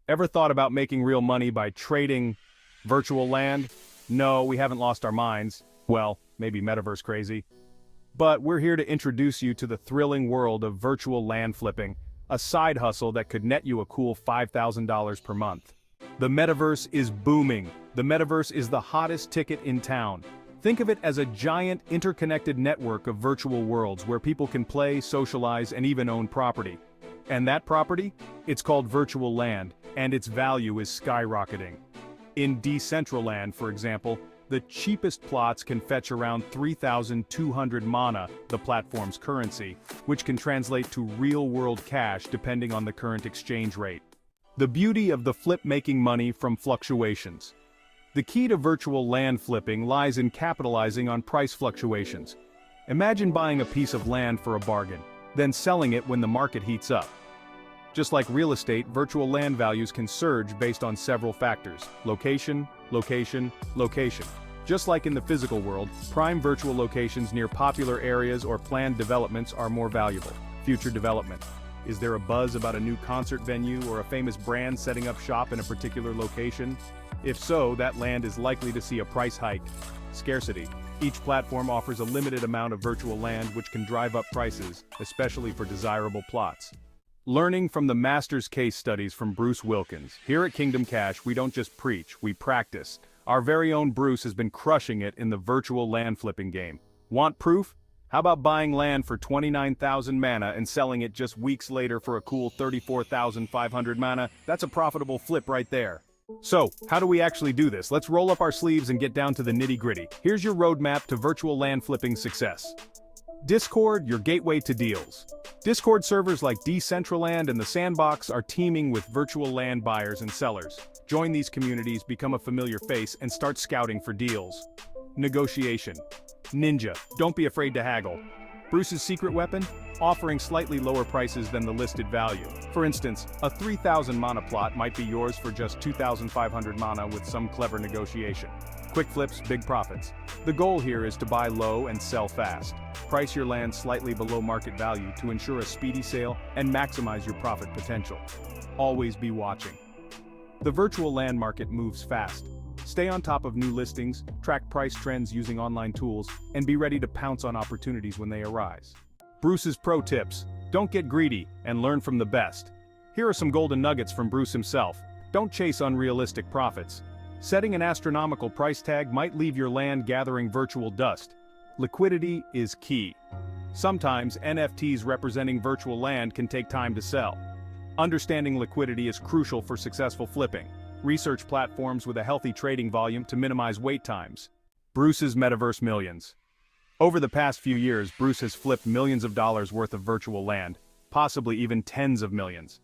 Ever thought about making real money by trading virtual land? No, we haven't lost our minds. Well, maybe metaverse crazy. But we're here to introduce you to the thrilling world of virtual land flipping, a side hustle that could net you a cool $5,000 per month. The metaverse is booming. The metaverse is the hottest ticket in town. Think of it as a giant interconnected network of virtual worlds where people can play, socialize, and even own property. And that property? It's called virtual land, and its value is skyrocketing. In Decentraland, for example, the cheapest plots can fetch around 3,200 mana, the platform's currency, which can translate to real-world cash depending on the current exchange rate. The beauty of the flip making money from fluctuations. The key to virtual land flipping lies in capitalizing on price fluctuations. Imagine buying a piece of land for a bargain, then selling it when the market heats up. Just like real estate, virtual land values can surge based on several factors: location, location, location. Just like in the physical world, prime virtual locations near popular areas or planned developments are more valuable. Future development. Is there a buzz about a new concert venue or a famous brand setting up shop in a particular location? If so, that land is likely to see a price hike. Scarcity. Each platform offers a limited amount of virtual land which can drive up prices, especially for desirable plots. Learning from the master's case studies from Bruce Wilkins. Here at Kingdom Cash, we don't just preach, we practice. Our very own Bruce has been crushing it in the virtual land flipping game. Want proof? How about buying land for 29,000 mana and selling it just weeks later for a cool 34,500 mana? That's a profitable flip right there. So, how do we actually do this? Let's roll up our sleeves and get down to the nitty-gritty. Here's your roadmap to virtual land flipping success. Discord, your gateway to deals. Discord servers like Decentraland and The Sandbox are teeming with virtual land buyers and sellers. Join these communities, become a familiar face, and start scouting for deals. Negotiation. Ninja, don't be afraid to haggle. Bruce's secret weapon? Offering slightly lower prices than the listed value. For instance, a 3,000 mana plot might be yours for just 2,500 mana with some clever negotiation. Quick flips, big profits. The goal here is to buy low and sell fast. Price your land slightly below market value to ensure a speedy sale and maximize your profit potential. Always be watching. The virtual land market moves fast. Stay on top of new listings, track price trends using online tools, and be ready to pounce on opportunities when they arise. Bruce's pro tips: don't get greedy and learn from the best. Here are some golden nuggets from Bruce himself. Don't chase unrealistic profits. Setting an astronomical price tag might leave your land gathering virtual dust. Liquidity is key. Sometimes NFTs representing virtual land can take time to sell. Understanding liquidity is crucial for successful flipping. Research platforms with a healthy trading volume to minimize wait times. Bruce's Metaverse Millions. Over the past few years, Bruce has flipped millions of dollars worth of virtual land, possibly even tens of millions.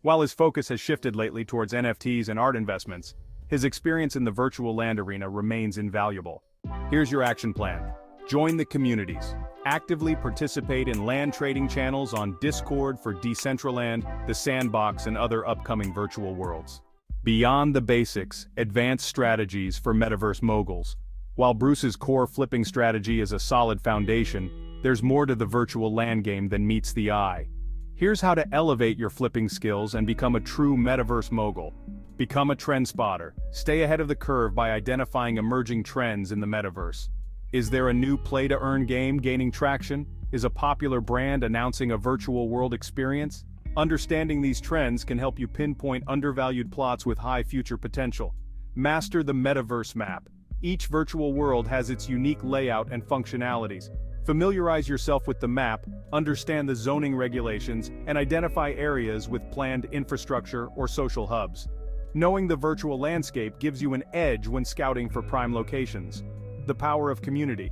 While his focus has shifted lately towards NFTs and art investments, his experience in the virtual land arena remains invaluable. Here's your action plan. Join the communities. Actively participate in land trading channels on Discord for Decentraland, The Sandbox, and other upcoming virtual worlds. Beyond the basics, advanced strategies for metaverse moguls. While Bruce's core flipping strategy is a solid foundation, there's more to the virtual land game than meets the eye. Here's how to elevate your flipping skills and become a true metaverse mogul. Become a trend spotter. Stay ahead of the curve by identifying emerging trends in the metaverse. Is there a new play-to-earn game gaining traction? Is a popular brand announcing a virtual world experience? Understanding these trends can help you pinpoint undervalued plots with high future potential. Master the metaverse map. Each virtual world has its unique layout and functionalities. Familiarize yourself with the map, understand the zoning regulations, and identify areas with planned infrastructure or social hubs. Knowing the virtual landscape gives you an edge when scouting for prime locations. The power of community.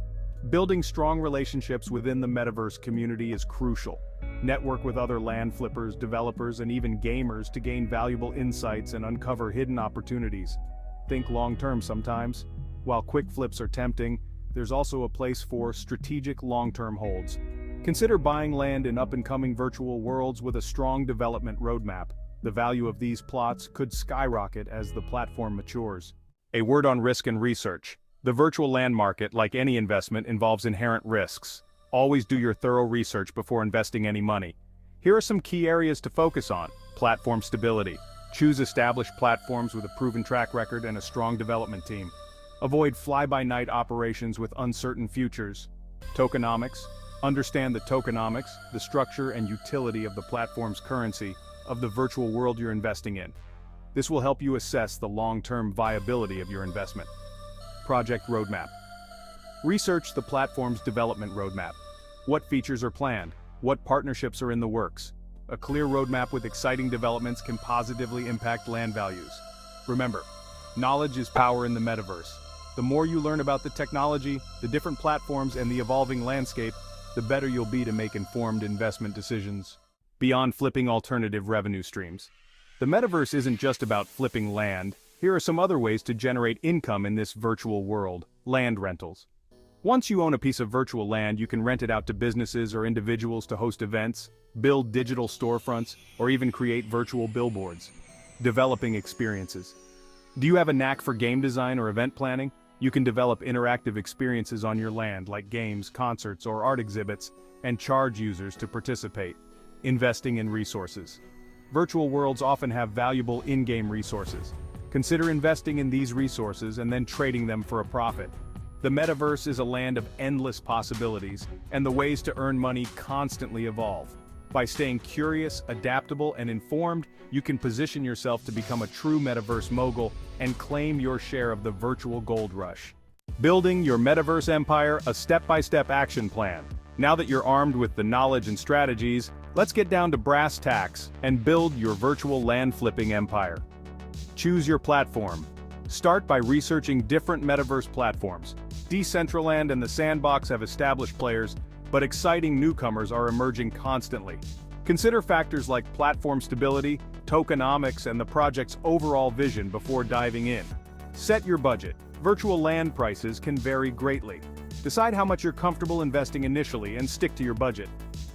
Building strong relationships within the metaverse community is crucial. Network with other land flippers, developers, and even gamers to gain valuable insights and uncover hidden opportunities. Think long-term sometimes. While quick flips are tempting, there's also a place for strategic long-term holds. Consider buying land in up-and-coming virtual worlds with a strong development roadmap. The value of these plots could skyrocket as the platform matures. A word on risk and research. The virtual land market, like any investment, involves inherent risks. Always do your thorough research before investing any money. Here are some key areas to focus on. Platform stability. Choose established platforms with a proven track record and a strong development team. Avoid fly-by-night operations with uncertain futures. Tokenomics. Understand the tokenomics, the structure and utility of the platform's currency, of the virtual world you're investing in. This will help you assess the long-term viability of your investment. Project Roadmap. Research the platform's development roadmap. What features are planned? What partnerships are in the works? A clear roadmap with exciting developments can positively impact land values. Remember, knowledge is power in the metaverse. The more you learn about the technology, the different platforms, and the evolving landscape, the better you'll be to make informed investment decisions. Beyond flipping alternative revenue streams. The metaverse isn't just about flipping land. Here are some other ways to generate income in this virtual world: land rentals. Once you own a piece of virtual land, you can rent it out to businesses or individuals to host events, build digital storefronts, or even create virtual billboards. Developing experiences. Do you have a knack for game design or event planning? You can develop interactive experiences on your land, like games, concerts, or art exhibits, and charge users to participate. Investing in resources. Virtual worlds often have valuable in-game resources. Consider investing in these resources and then trading them for a profit. The metaverse is a land of endless possibilities, and the ways to earn money constantly evolve. By staying curious, adaptable, and informed, you can position yourself to become a true metaverse mogul and claim your share of the virtual gold rush. Building your metaverse empire, a step-by-step action plan. Now that you're armed with the knowledge and strategies, let's get down to brass tacks and build your virtual land flipping empire. Choose your platform. Start by researching different metaverse platforms. Decentraland and the Sandbox have established players, but exciting newcomers are emerging constantly. Consider factors like platform stability, tokenomics, and the project's overall vision before diving in. Set your budget. Virtual land prices can vary greatly. Decide how much you're comfortable investing initially and stick to your budget.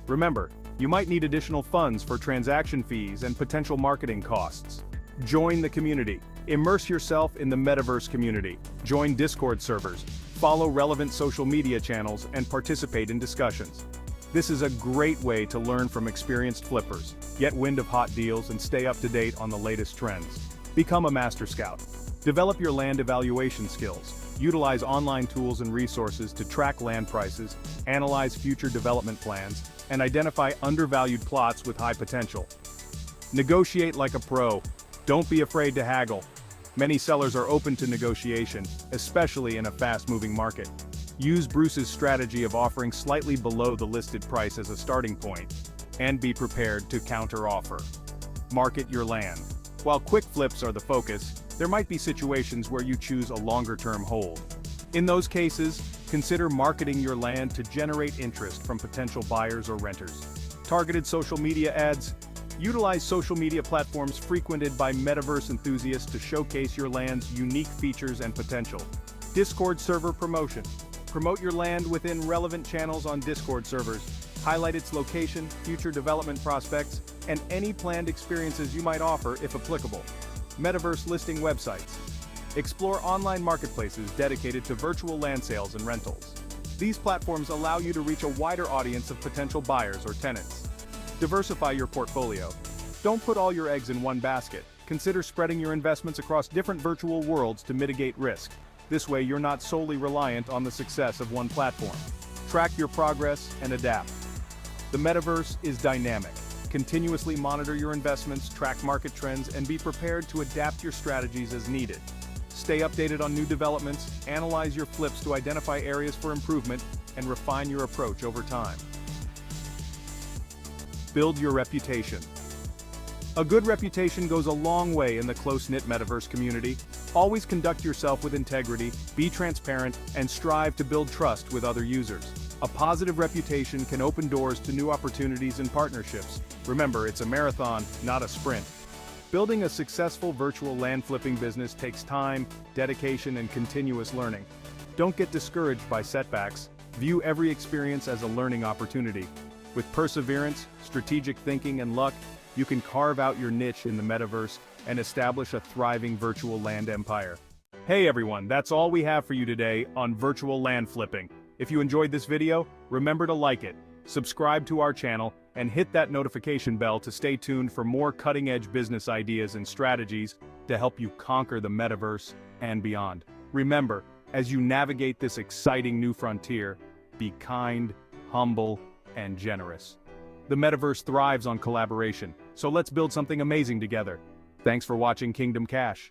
Remember, you might need additional funds for transaction fees and potential marketing costs. Join the community. Immerse yourself in the metaverse community. Join Discord servers. Follow relevant social media channels and participate in discussions. This is a great way to learn from experienced flippers, get wind of hot deals, and stay up to date on the latest trends. Become a master scout. Develop your land evaluation skills. Utilize online tools and resources to track land prices, analyze future development plans, and identify undervalued plots with high potential. Negotiate like a pro. Don't be afraid to haggle. Many sellers are open to negotiation, especially in a fast-moving market. Use Bruce's strategy of offering slightly below the listed price as a starting point, and be prepared to counter-offer. Market your land. While quick flips are the focus, there might be situations where you choose a longer-term hold. In those cases, consider marketing your land to generate interest from potential buyers or renters. Targeted social media ads. Utilize social media platforms frequented by metaverse enthusiasts to showcase your land's unique features and potential. Discord server promotion. Promote your land within relevant channels on Discord servers. Highlight its location, future development prospects, and any planned experiences you might offer if applicable. Metaverse listing websites. Explore online marketplaces dedicated to virtual land sales and rentals. These platforms allow you to reach a wider audience of potential buyers or tenants. Diversify your portfolio. Don't put all your eggs in one basket. Consider spreading your investments across different virtual worlds to mitigate risk. This way, you're not solely reliant on the success of one platform. Track your progress and adapt. The metaverse is dynamic. Continuously monitor your investments, track market trends, and be prepared to adapt your strategies as needed. Stay updated on new developments, analyze your flips to identify areas for improvement, and refine your approach over time. Build your reputation. A good reputation goes a long way in the close-knit metaverse community. Always conduct yourself with integrity, be transparent, and strive to build trust with other users. A positive reputation can open doors to new opportunities and partnerships. Remember, it's a marathon, not a sprint. Building a successful virtual land flipping business takes time, dedication, and continuous learning. Don't get discouraged by setbacks. View every experience as a learning opportunity. With perseverance, strategic thinking, and luck, you can carve out your niche in the metaverse and establish a thriving virtual land empire. Hey everyone, that's all we have for you today on virtual land flipping. If you enjoyed this video, remember to like it, subscribe to our channel, and hit that notification bell to stay tuned for more cutting-edge business ideas and strategies to help you conquer the metaverse and beyond. Remember, as you navigate this exciting new frontier, be kind, humble, and generous. The metaverse thrives on collaboration, so let's build something amazing together. Thanks for watching Kingdom Cash.